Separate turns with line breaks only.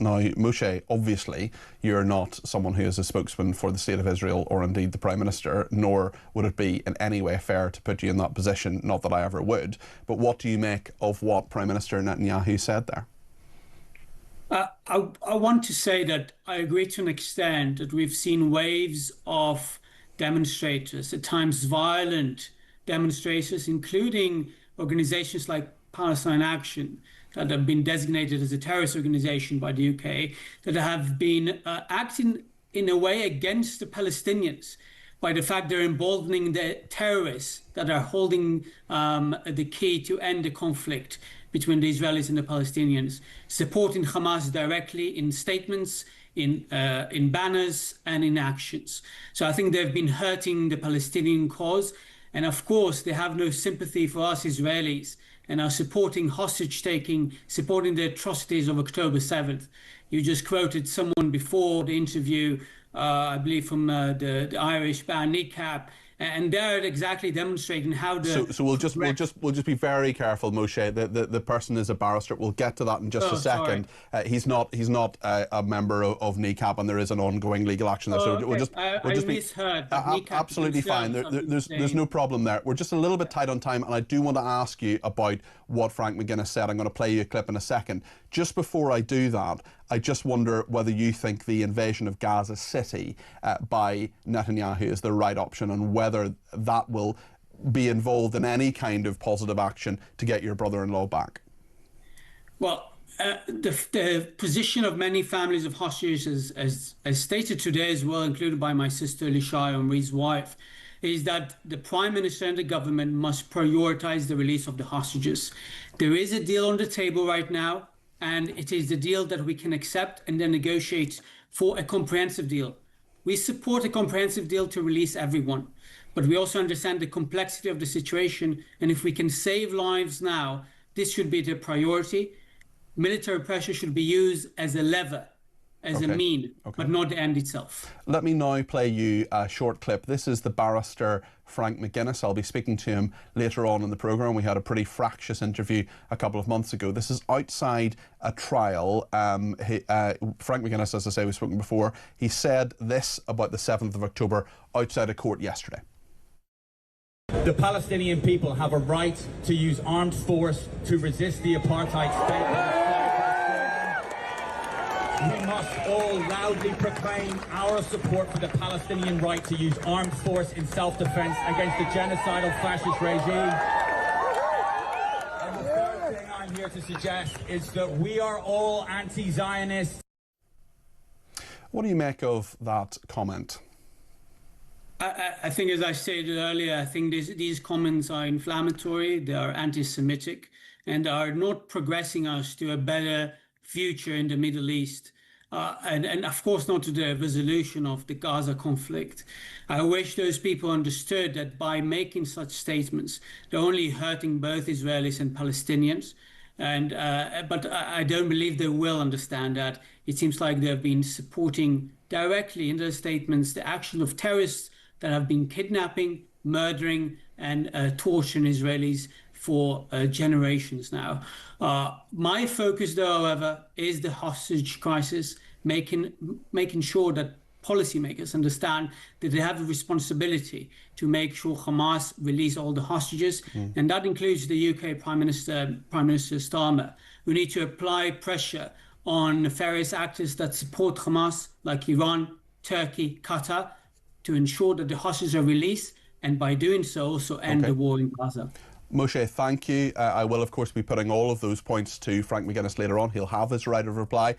Now, Moshe, obviously, you're not someone who is a spokesman for the State of Israel or indeed the Prime Minister, nor would it be in any way fair to put you in that position, not that I ever would. But what do you make of what Prime Minister Netanyahu said there?
I want to say that I agree to an extent that we've seen waves of demonstrators, at times violent demonstrators, including organizations like Palestine Action, that have been designated as a terrorist organization by the UK, that have been acting in a way against the Palestinians by the fact they're emboldening the terrorists that are holding the key to end the conflict between the Israelis and the Palestinians, supporting Hamas directly in statements, in banners and in actions. So I think they've been hurting the Palestinian cause. And of course, they have no sympathy for us Israelis and are supporting hostage-taking, supporting the atrocities of October 7th. You just quoted someone before the interview, I believe from the Irish band Kneecap, and they're exactly demonstrating how the...
So we'll just be very careful, Moshe. The person is a barrister. We'll get to that in just a second. He's not a member of Kneecap, and there is an ongoing legal action there. So
okay.
we'll just be
misheard.
Absolutely fine. There's no problem there. We're just a little bit tight on time, and I do want to ask you about what Frank McGuinness said. I'm going to play you a clip in a second. Just before I do that, I just wonder whether you think the invasion of Gaza City by Netanyahu is the right option, and whether that will be involved in any kind of positive action to get your brother-in-law back.
Well, the position of many families of hostages, as stated today as well, included by my sister Lishai, Omri's wife, is that the Prime Minister and the government must prioritize the release of the hostages. There is a deal on the table right now, and it is the deal that we can accept and then negotiate for a comprehensive deal. We support a comprehensive deal to release everyone, but we also understand the complexity of the situation, and if we can save lives now, this should be the priority. Military pressure should be used as a lever, as a mean, but not the end itself.
Let me now play you a short clip. This is the barrister Frank McGuinness. I'll be speaking to him later on in the programme. We had a pretty fractious interview a couple of months ago. This is outside a trial. Frank McGuinness, as I say, we've spoken before. He said this about the 7th of October outside a court yesterday.
The Palestinian people have a right to use armed force to resist the apartheid state. We must all loudly proclaim our support for the Palestinian right to use armed force in self-defense against the genocidal fascist regime. And the third thing I'm here to suggest is that we are all anti-Zionists.
What do you make of that comment?
I think, as I stated earlier, I think these comments are inflammatory, they are anti-Semitic, and are not progressing us to a better future in the Middle East, and of course not to the resolution of the Gaza conflict. I wish those people understood that by making such statements, they're only hurting both Israelis and Palestinians. But I don't believe they will understand that. It seems like they've been supporting directly in their statements the action of terrorists that have been kidnapping, murdering, and torturing Israelis for generations now. My focus, though, however, is the hostage crisis, making sure that policymakers understand that they have a responsibility to make sure Hamas release all the hostages, and that includes the UK Prime Minister Starmer, who need to apply pressure on nefarious actors that support Hamas, like Iran, Turkey, Qatar, to ensure that the hostages are released, and by doing so also end the war in Gaza.
Moshe, thank you. I will, of course, be putting all of those points to Frank McGuinness later on. He'll have his right of reply.